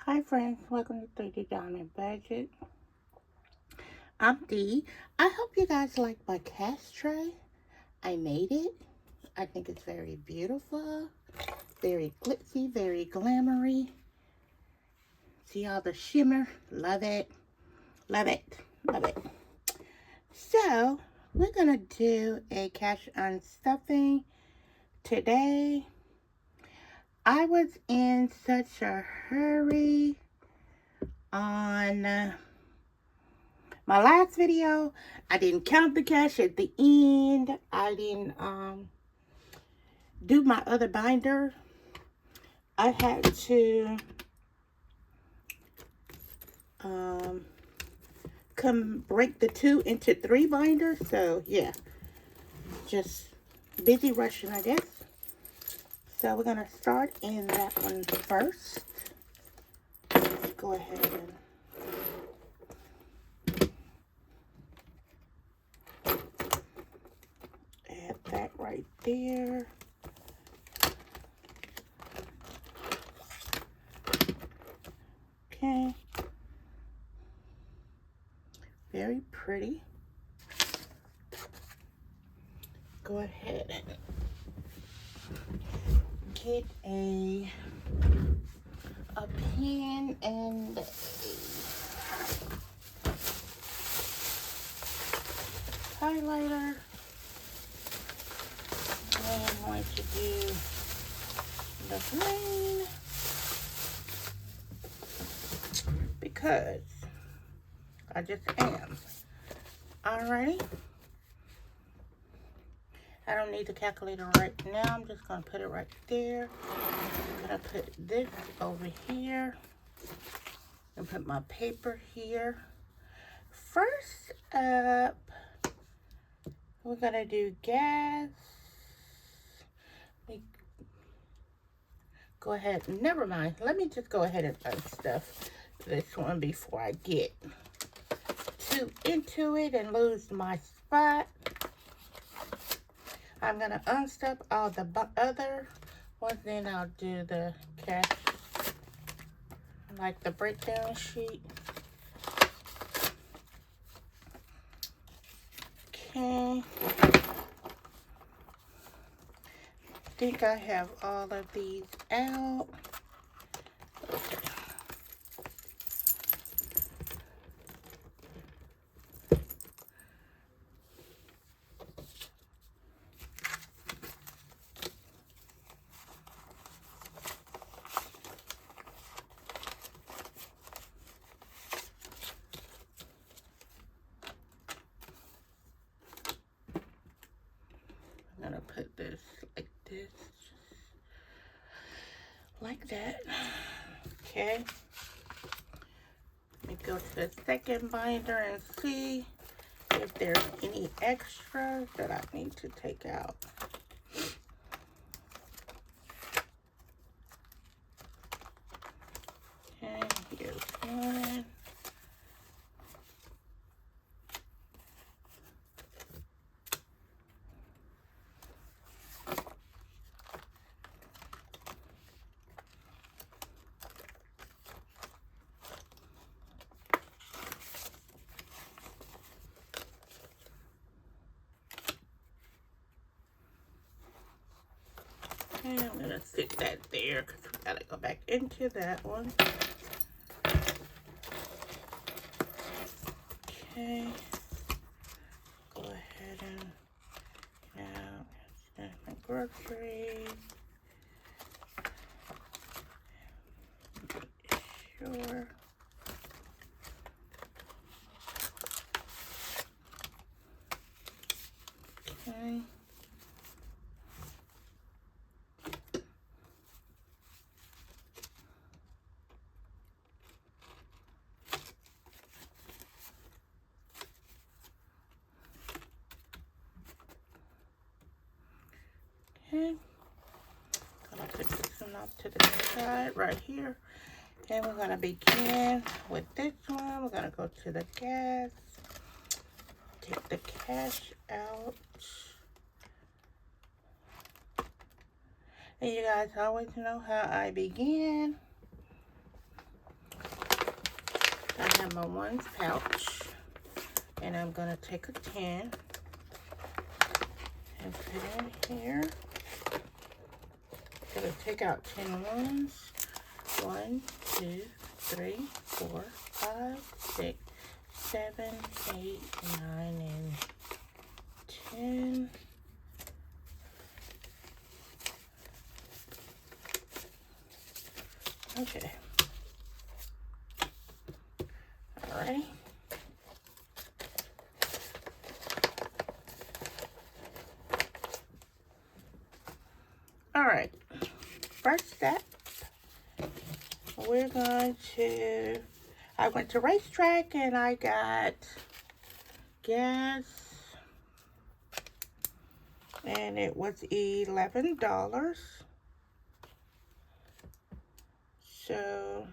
Hi friends, welcome to 3D Diamond Budget. I'm Dee. I hope you guys like my cash tray. I made it. I think it's very beautiful, very glitzy, very glamoury. See all the shimmer? Love it, love it, love it. So, we're gonna do a cash unstuffing today. I was in such a hurry on my last video. I didn't count the cash at the end. I didn't do my other binder. I had to break the 2 into 3 binders. So yeah, just busy rushing, I guess. So we're gonna start in that one first. Let's go ahead and add that right there. Okay. Very pretty. Go ahead and get a pen and a highlighter. I'm going to do the green because I just am. Alrighty. I don't need the calculator right now. I'm just going to put it right there. I'm going to put this over here and put my paper here. First up, we're going to do gas. Go ahead. Never mind. Let me just go ahead and unstuff this one before I get too into it and lose my spot. I'm going to unstuff all the other ones, then I'll do the cash, like the breakdown sheet. Okay. I think I have all of these out. I'm gonna put this like this, like that. Okay. Let me go to the second binder and see if there's any extras that I need to take out. Okay, here's one. And I'm going to stick that there because we got to go back into that one. Okay. Go ahead and now snap my groceries. Sure. Okay. Okay, gonna put this one off to the side right here. And we're gonna begin with this one. We're gonna go to the gas, take the cash out. And you guys always know how I begin. my ones pouch. And I'm going to take a 10 and put it in here. I'm going to take out 10 ones. 1, 2, 3, 4, 5, 6, 7, 8, 9, and 10. Okay. Alrighty. Alright. First step, we're going to, I went to Racetrack and I got gas. And it was $11. So,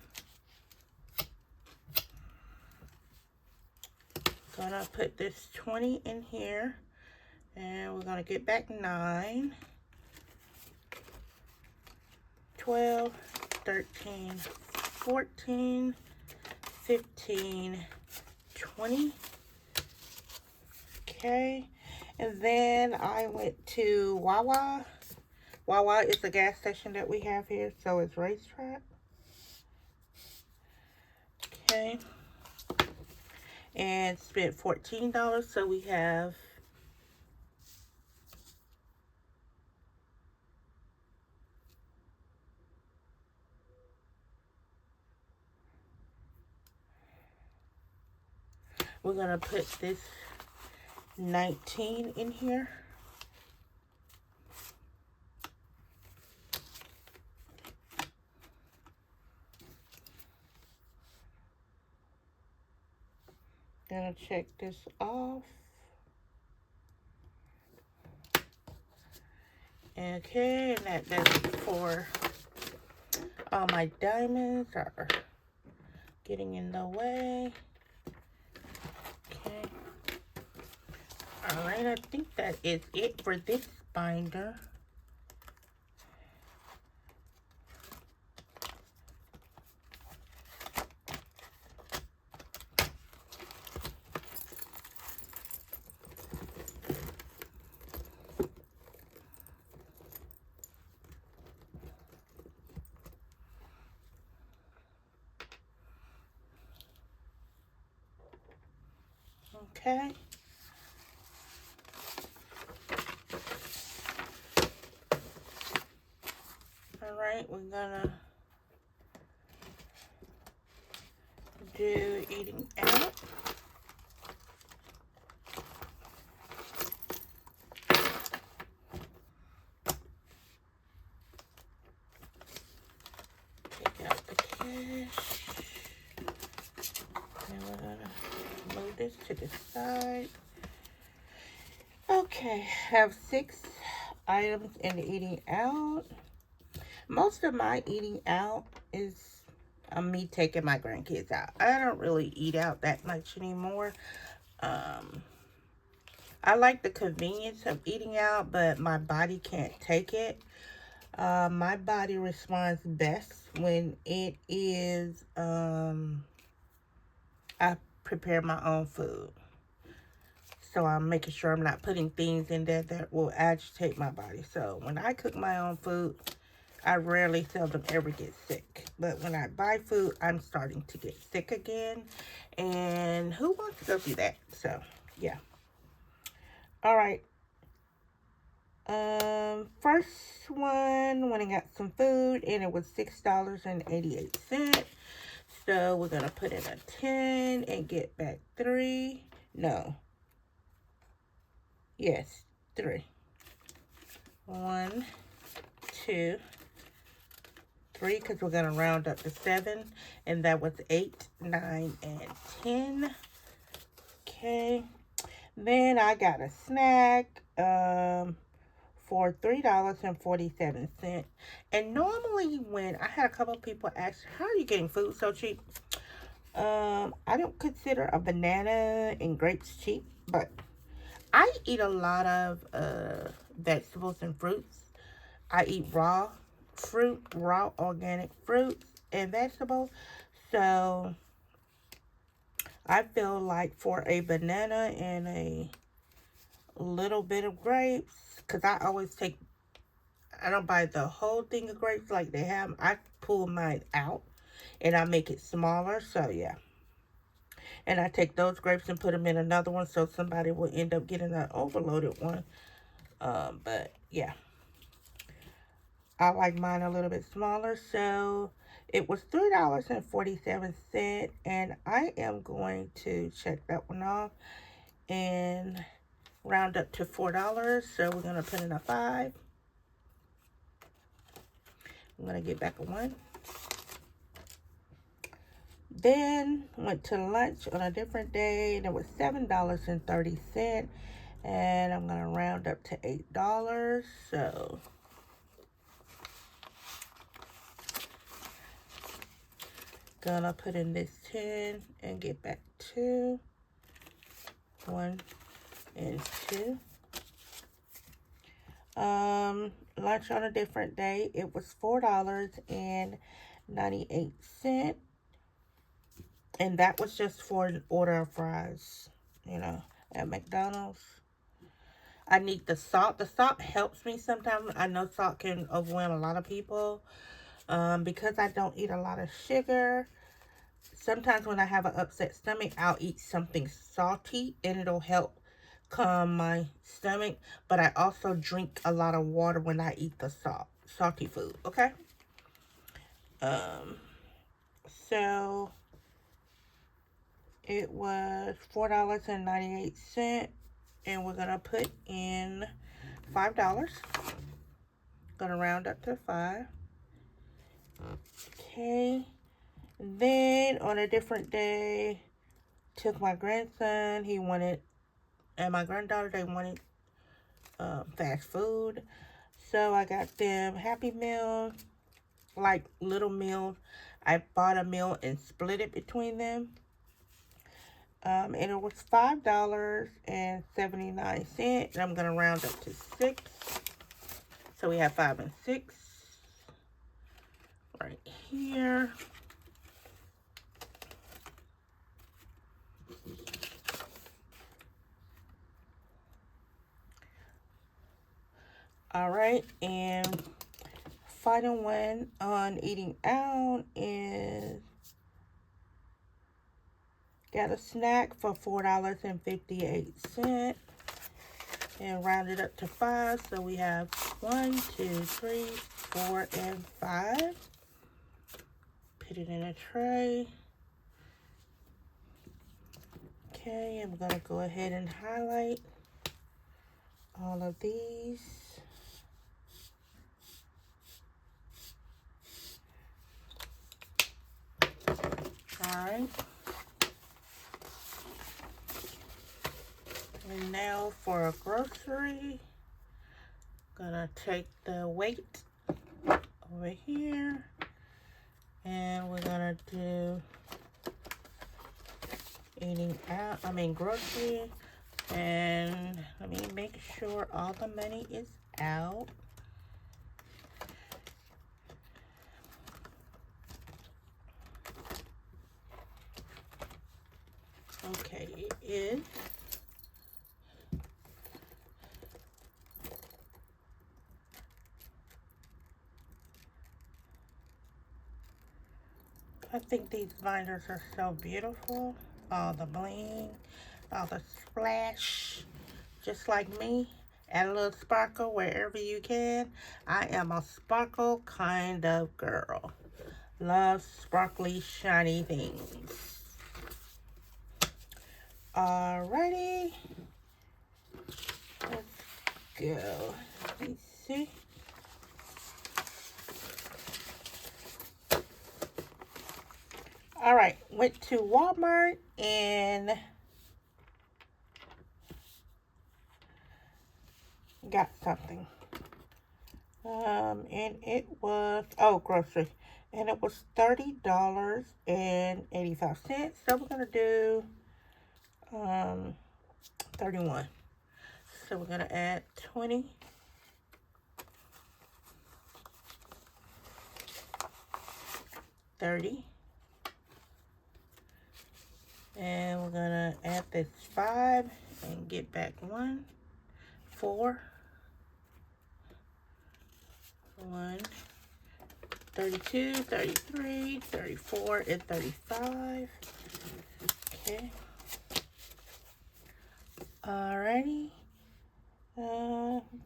gonna put this 20 in here, and we're gonna get back 9, 12, 13, 14, 15, 20. Okay, and then I went to Wawa. Wawa is the gas station that we have here, so it's Racetrack. Okay, and spent $14, so we have we're gonna put this 19 in here. Gonna check this off. Okay, and that's for all my diamonds are getting in the way. Okay. Alright, I think that is it for this binder. Okay. Alright, we're gonna do eating out. Take out the cash. And we're gonna move this to the side. Okay, have 6 items in the eating out. Most of my eating out is me taking my grandkids out. I don't really eat out that much anymore. I like the convenience of eating out, but my body can't take it. My body responds best when it is, I prepare my own food. So I'm making sure I'm not putting things in there that will agitate my body. So when I cook my own food, I rarely, seldom ever get sick. But when I buy food, I'm starting to get sick again. And who wants to go through that? So, yeah. All right. First one, when I got some food, and it was $6.88. So we're going to put in a 10 and get back 3. No. Yes, 3. 1, 2, 3, because we're going to round up to 7. And that was 8, 9, and 10. Okay. Then I got a snack for $3.47. And normally when I had a couple of people ask, how are you getting food so cheap? I don't consider a banana and grapes cheap, but I eat a lot of vegetables and fruits. I eat raw fruit, raw organic fruits and vegetables. So I feel like for a banana and a little bit of grapes, because I always take, I don't buy the whole thing of grapes like they have. I pull mine out and I make it smaller. So yeah. And I take those grapes and put them in another one, so somebody will end up getting an overloaded one. But yeah, I like mine a little bit smaller. So it was $3.47, and I am going to check that one off and round up to $4. So we're gonna put in a 5. I'm gonna get back a 1. Then went to lunch on a different day, and it was $7.30, and I'm gonna round up to $8. So gonna put in this 10 and get back 2, 1 and 2. Lunch on a different day, it was $4.98, and that was just for an order of fries, you know, at McDonald's. I need the salt. The salt helps me sometimes. I know salt can overwhelm a lot of people. Because I don't eat a lot of sugar, sometimes when I have an upset stomach, I'll eat something salty and it'll help calm my stomach. But I also drink a lot of water when I eat the salty food, okay? So it was $4.98, and we're gonna put in $5. Gonna round up to 5. Okay. Then on a different day, took my grandson. He wanted, and my granddaughter, they wanted fast food. So I got them Happy Meal, like little meals. I bought a meal and split it between them. And it was $5.79. And I'm going to round up to 6. So we have 5 and 6 right here. All right, and final one on eating out is got a snack for $4.58 and rounded up to 5. So we have 1, 2, 3, 4, and 5. Put it in a tray. Okay, I'm gonna go ahead and highlight all of these. Alright. And now for a grocery, gonna take the weight over here, and we're gonna do grocery, and let me make sure all the money is out. Okay, it is. I think these binders are so beautiful. All the bling, all the splash, just like me. Add a little sparkle wherever you can. I am a sparkle kind of girl. Love sparkly, shiny things. Alrighty. Let's go. Let's see. Alright, went to Walmart and got something. And it was, grocery. And it was $30.85. So we're going to do 31. So we're going to add 20. $30. And we're gonna add this 5 and get back 1, 4, 1, 32, 33, 34, and 35. Okay. Alrighty.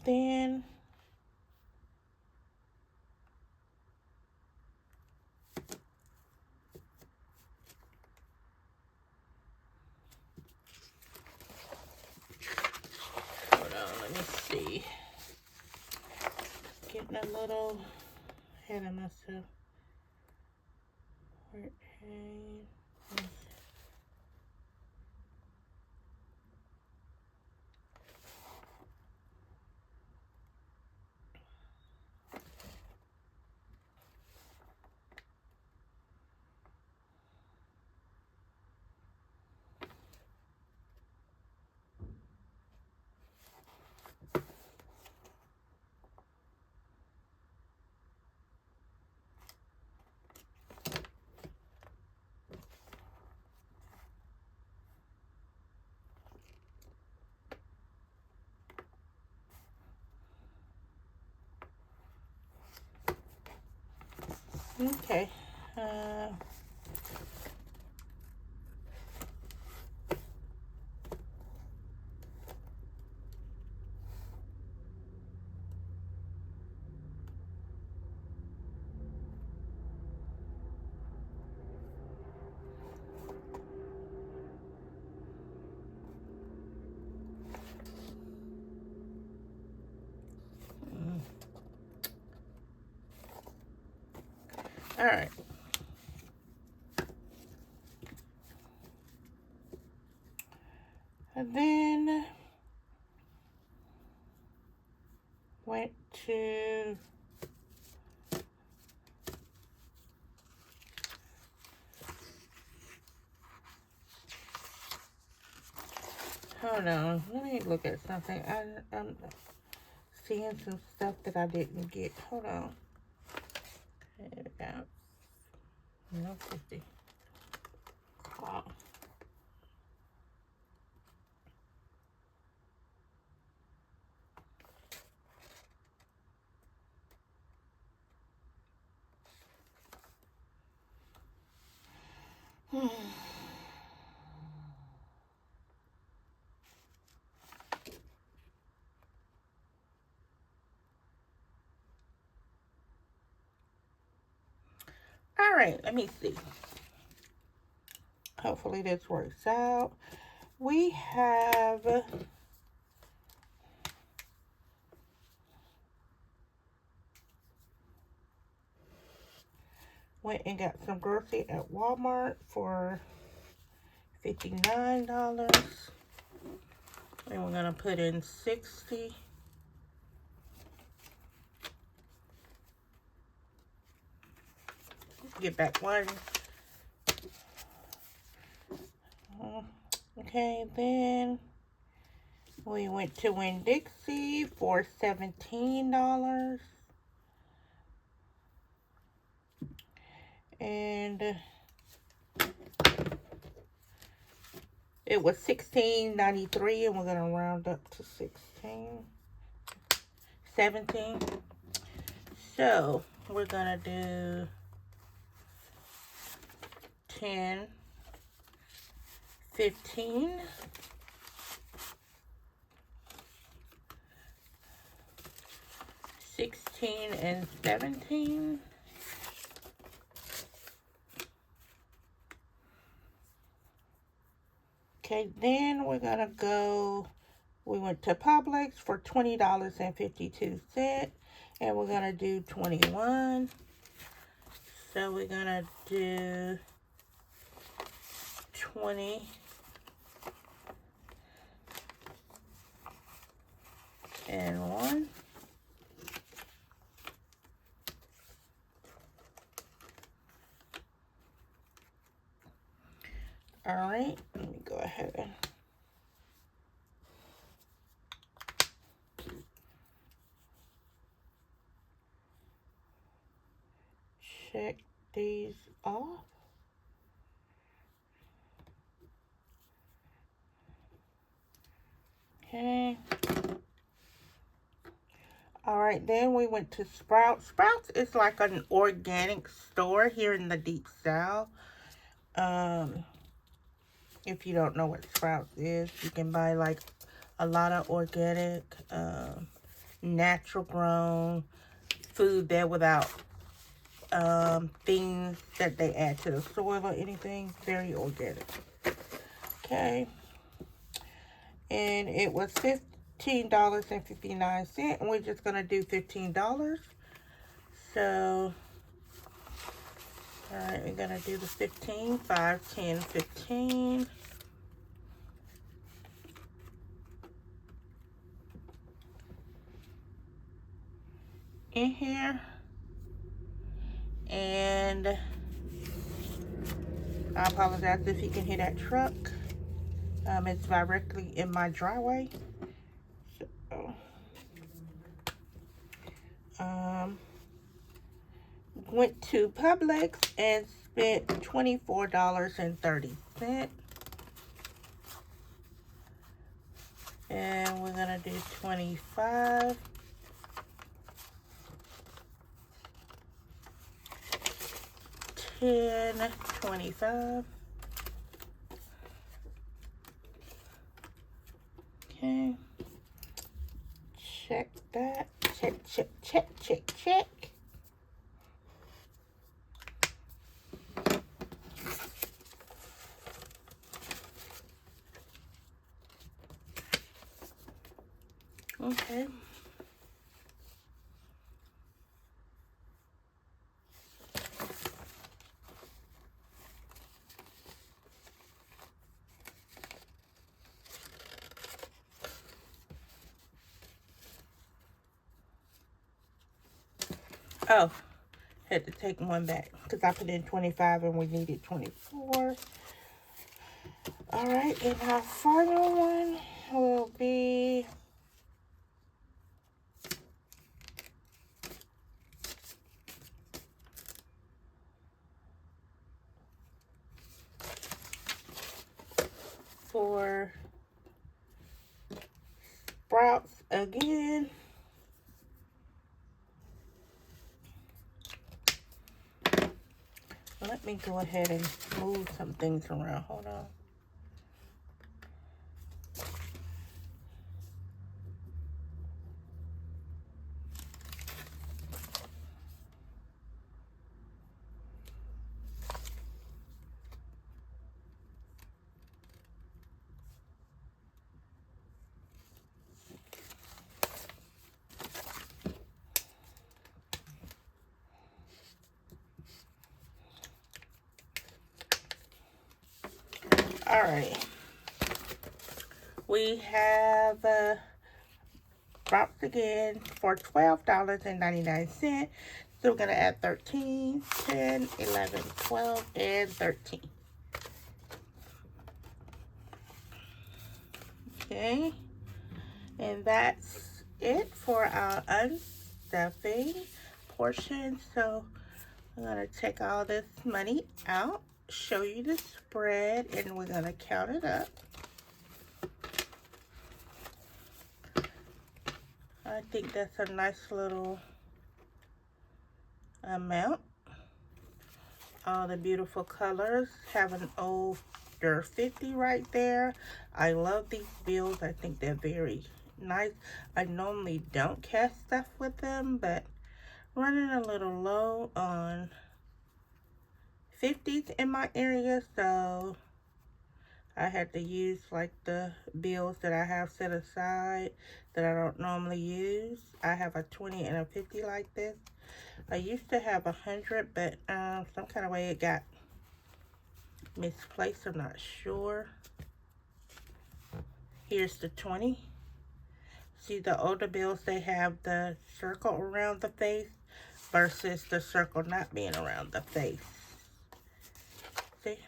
Then hold on, let me see. Getting a little ahead of myself. Okay. All right. And then went to hold on. Let me look at something. I'm seeing some stuff that I didn't get. Hold on. Okay, about no 50. Oh. All right, let me see. Hopefully this works out. We have went and got some grocery at Walmart for $59. And we're gonna put in 60. Get back 1. Okay, then we went to Winn-Dixie for $17. And it was $16.93, and we're gonna round up to 17. So we're gonna do 10, 15, 16, and 17. Okay, then we're gonna go, we went to Publix for $20.52, and we're gonna do 21. So we're gonna do 20 and 1. All right, let me go ahead and check these off. All right, then we went to Sprouts. Sprouts is like an organic store here in the Deep South. If you don't know what Sprouts is, you can buy like a lot of organic, natural grown food there without things that they add to the soil or anything. Very organic. Okay. And it was $15.59, and we're just gonna do $15. So, all right, we're gonna do the 15, 5, 10, 15. In here. And I apologize if you can hear that truck. It's directly in my driveway. So, went to Publix and spent $24.30. And we're gonna do 25. 10, 25. Okay. Check that. Check, check, check, check, check. Okay. Oh, had to take one back because I put in 25 and we needed 24. All right, and our final one will be for Sprouts again. Let me go ahead and move some things around. Hold on. All right. We have Sprouts again for $12.99. So we're going to add 13, 10, 11, 12, and 13. Okay. And that's it for our unstuffing portion. So I'm going to take all this money out, show you the spread, and we're going to count it up. I think that's a nice little amount. All the beautiful colors. Have an older 50 right there. I love these bills. I think they're very nice. I normally don't cast stuff with them, but running a little low on 50s in my area, so I had to use like the bills that I have set aside that I don't normally use. I have a 20 and a 50 like this. I used to have 100, but some kind of way it got misplaced. I'm not sure. Here's the 20. See, the older bills, they have the circle around the face versus the circle not being around the face. See?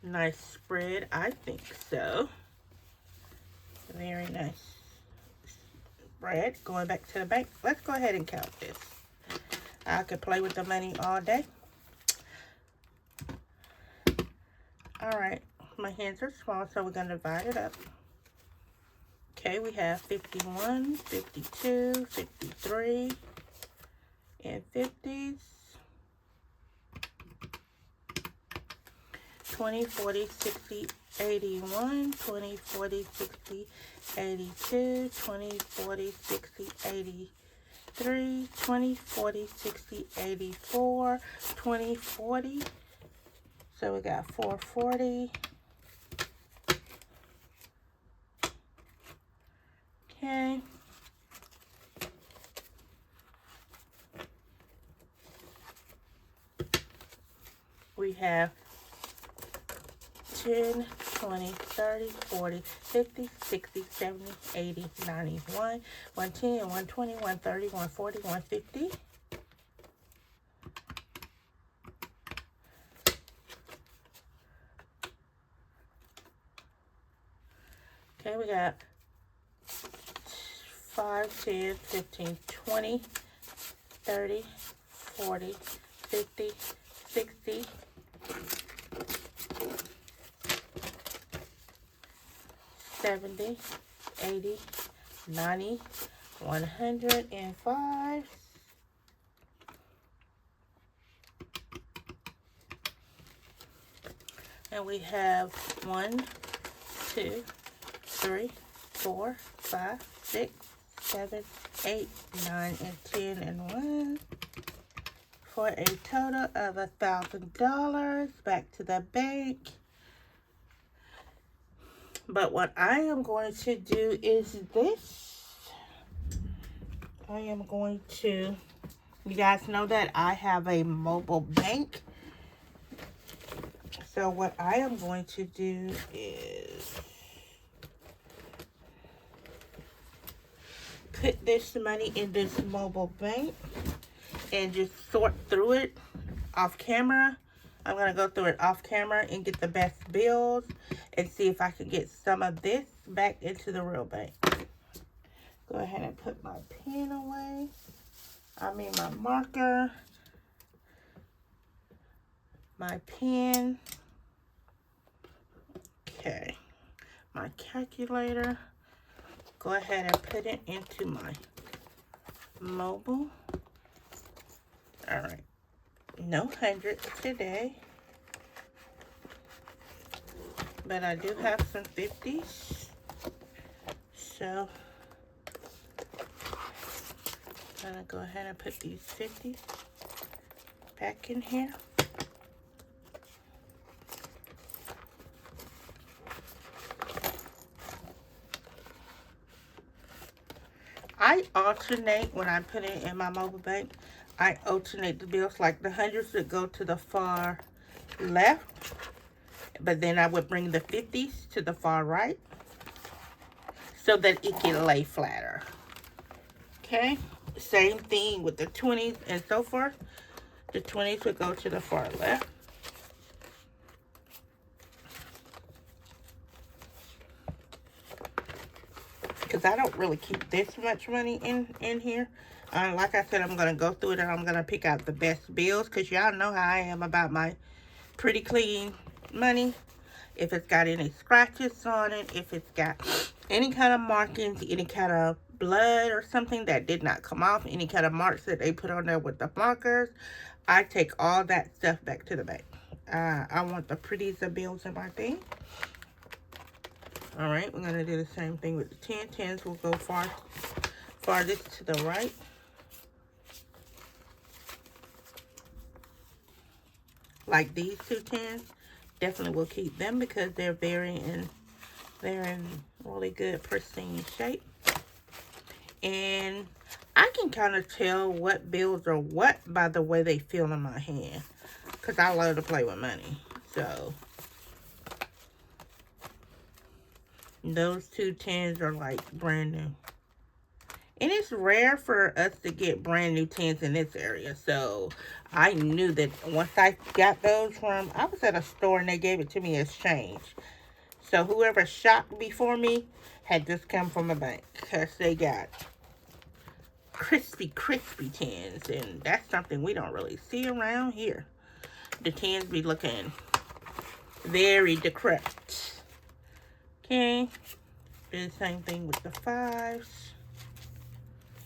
Nice spread, I think so. Very nice spread. Going back to the bank. Let's go ahead and count this. I could play with the money all day. All right, my hands are small, so we're gonna divide it up. Okay, we have 51, 52, 53, and 50s. 20, 40, 60, 81, 20, 40, 60, 82, 20, 40, 60, 83, 20, 40, 60, 84, 20, 40. So we got 440. Okay. We have 10, 20, 30, 40, 50, 60, 70, 80, 90, 110, 120, 130, 140, 150. Okay, we got 5, 10, 15, 20, 30, 40, 50, 60, 70, 80, 90, 105. And we have 1, 2, 3, 4, 5, 6, 7, 8, 9, and 10, and 1. For a total of $1,000 back to the bank. But what I am going to do is this. I am going to, you guys know that I have a mobile bank. So what I am going to do is put this money in this mobile bank and just sort through it off camera. I'm going to go through it off camera and get the best bills and see if I can get some of this back into the real bank. Go ahead and put my pen away. I mean my marker, my pen. Okay, my calculator. Go ahead and put it into my mobile. All right, no hundreds today, but I do have some 50s. So I'm gonna go ahead and put these 50s back in here. I alternate when I put it in my mobile bank. I alternate the bills, like the hundreds would go to the far left, but then I would bring the 50s to the far right so that it can lay flatter. Okay, same thing with the 20s and so forth. The 20s would go to the far left. Because I don't really keep this much money in here. Like I said, I'm going to go through it and I'm going to pick out the best bills. Because y'all know how I am about my pretty clean money. If it's got any scratches on it, if it's got any kind of markings, any kind of blood or something that did not come off, any kind of marks that they put on there with the markers, I take all that stuff back to the bank. I want the prettiest of bills in my thing. All right, we're going to do the same thing with the 10. 10s will go farthest to the right. Like these two 10s, definitely will keep them because they're in really good pristine shape. And I can kind of tell what bills are what by the way they feel in my hand. Because I love to play with money. So those two 10s are like brand new. And it's rare for us to get brand new 10s in this area. So I knew that once I got those from, I was at a store and they gave it to me as change. So whoever shopped before me had just come from a bank. Because they got crispy 10s. And that's something we don't really see around here. The 10s be looking very decrepit. Okay. The same thing with the 5s.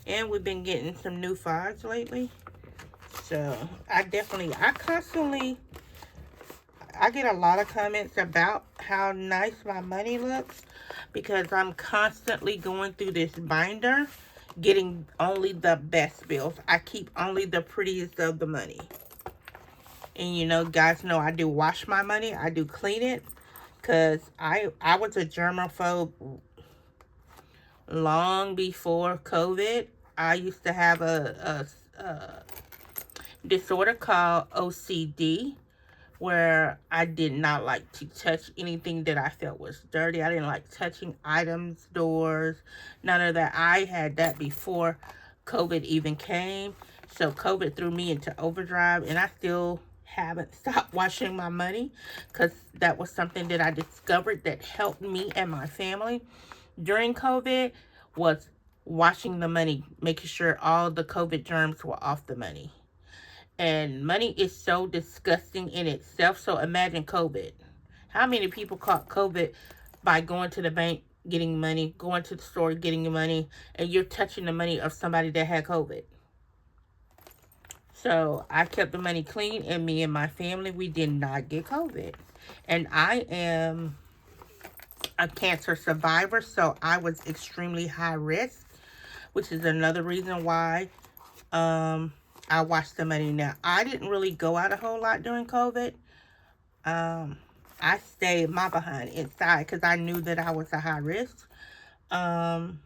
And we've been getting some new 5s lately. So, I constantly, I get a lot of comments about how nice my money looks because I'm constantly going through this binder, getting only the best bills. I keep only the prettiest of the money. And you know, guys know I do wash my money. I do clean it because I was a germaphobe long before COVID. I used to have a disorder called OCD, where I did not like to touch anything that I felt was dirty. I didn't like touching items, doors, none of that. I had that before COVID even came. So COVID threw me into overdrive, and I still haven't stopped washing my money because that was something that I discovered that helped me and my family during COVID was washing the money, making sure all the COVID germs were off the money. And money is so disgusting in itself. So imagine COVID. How many people caught COVID by going to the bank, getting money, going to the store, getting your money, and you're touching the money of somebody that had COVID? So I kept the money clean, and me and my family, we did not get COVID. And I am a cancer survivor, so I was extremely high risk, which is another reason why I watched the money. Now, I didn't really go out a whole lot during COVID. I stayed my behind inside because I knew that I was a high risk. But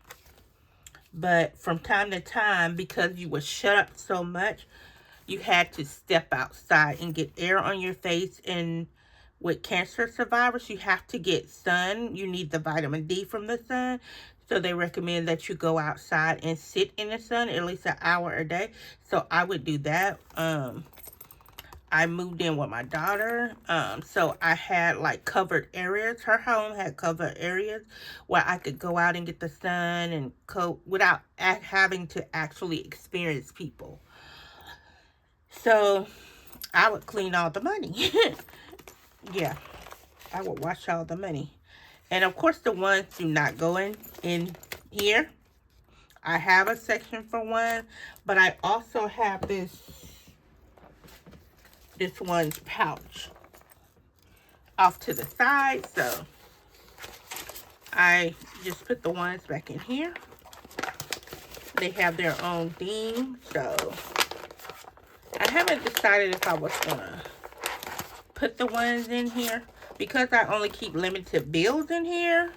from time to time, because you were shut up so much, you had to step outside and get air on your face. And with cancer survivors, you have to get sun. You need the vitamin D from the sun. So they recommend that you go outside and sit in the sun at least an hour a day. So I would do that. I moved in with my daughter. So I had like covered areas. Her home had covered areas where I could go out and get the sun and without having to actually experience people. So I would clean all the money. Yeah, I would wash all the money. And of course the ones do not go in here. I have a section for one, but I also have this one's pouch off to the side. So I just put the ones back in here. They have their own theme. So I haven't decided if I was gonna put the ones in here because I only keep limited bills in here.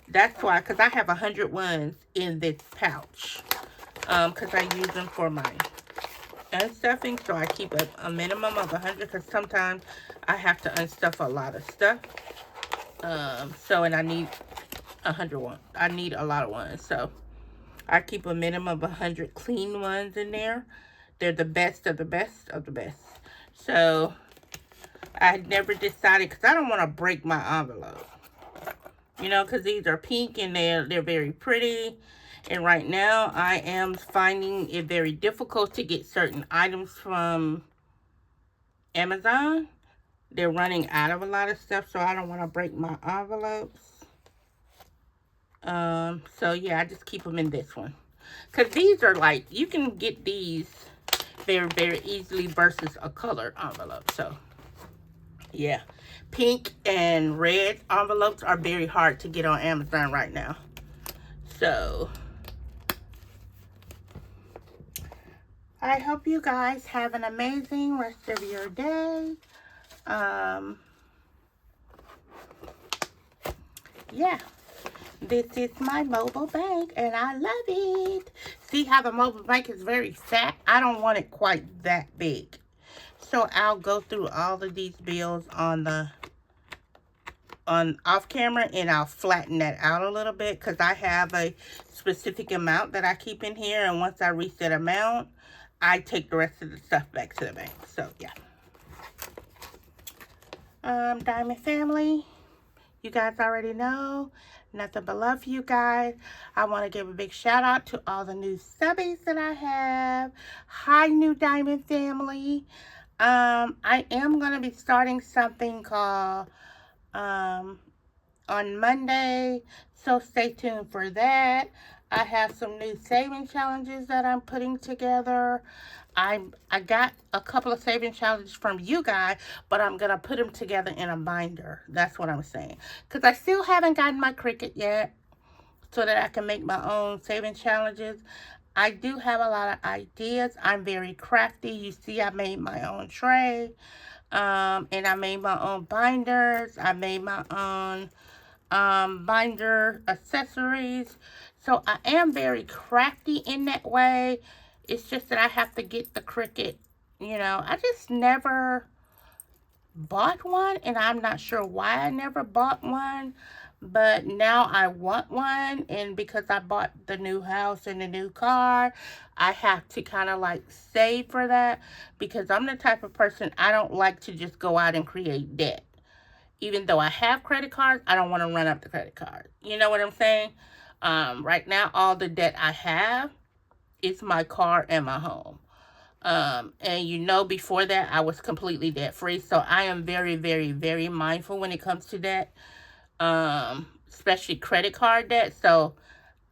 That's why, because I have 100 ones in this pouch. Because I use them for my unstuffing, so I keep a minimum of 100 because sometimes I have to unstuff a lot of stuff. And I need 100 ones. I need a lot of ones, so I keep a minimum of 100 clean ones in there. They're the best of the best of the best. So I never decided because I don't want to break my envelope. You know, because these are pink and they're very pretty. And right now, I am finding it very difficult to get certain items from Amazon. They're running out of a lot of stuff, so I don't want to break my envelopes. So yeah, I just keep them in this one. Because these are like, you can get these very, very easily versus a colored envelope. So yeah, pink and red envelopes are very hard to get on Amazon right now. So I hope you guys have an amazing rest of your day. Yeah, this is my mobile bank and I love it. See how the mobile bank is very fat? I don't want it quite that big. So I'll go through all of these bills on off camera, and I'll flatten that out a little bit because I have a specific amount that I keep in here, and once I reach that amount, I take the rest of the stuff back to the bank. So yeah. Diamond family, you guys already know, nothing but love for you guys. I want to give a big shout out to all the new subbies that I have. Hi, new Diamond family. I am going to be starting something called a on Monday, so stay tuned for that. I have some new saving challenges that I'm putting together. I got a couple of saving challenges from you guys, but I'm going to put them together in a binder. That's what I'm saying. Because I still haven't gotten my Cricut yet so that I can make my own saving challenges. I do have a lot of ideas. I'm very crafty. You see, I made my own tray. And I made my own binders. I made my own binder accessories. So I am very crafty in that way. It's just that I have to get the Cricut. You know, I just never bought one, and I'm not sure why I never bought one. But now I want one, and because I bought the new house and the new car, I have to kind of like save for that, because I'm the type of person, I don't like to just go out and create debt. Even though I have credit cards, I don't want to run up the credit card. You know what I'm saying? Right now, all the debt I have is my car and my home. And you know, before that, I was completely debt free. So I am very, very, very mindful when it comes to debt. Especially credit card debt. So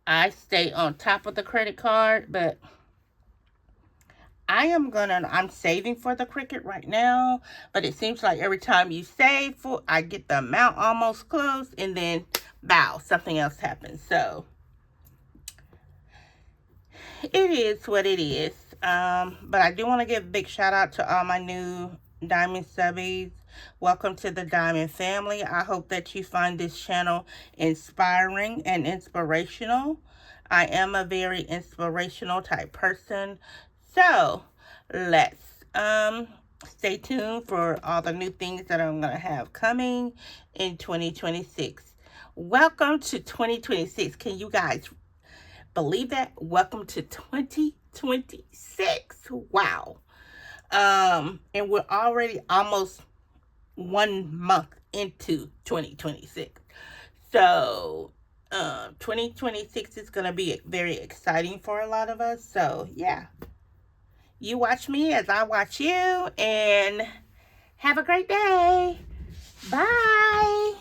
I stay on top of the credit card, but I'm saving for the Cricut right now, but it seems like every time you save for, I get the amount almost close, and then bow, something else happens. So it is what it is. But I do want to give a big shout out to all my new Diamond subbies. Welcome to the Diamond family. I hope that you find this channel inspiring and inspirational. I am a very inspirational type person. So let's stay tuned for all the new things that I'm going to have coming in 2026. Welcome to 2026. Can you guys believe that? Welcome to 2026. Wow. And we're already almost 1 month into 2026. So 2026 is going to be very exciting for a lot of us. So yeah, you watch me as I watch you, and have a great day. Bye.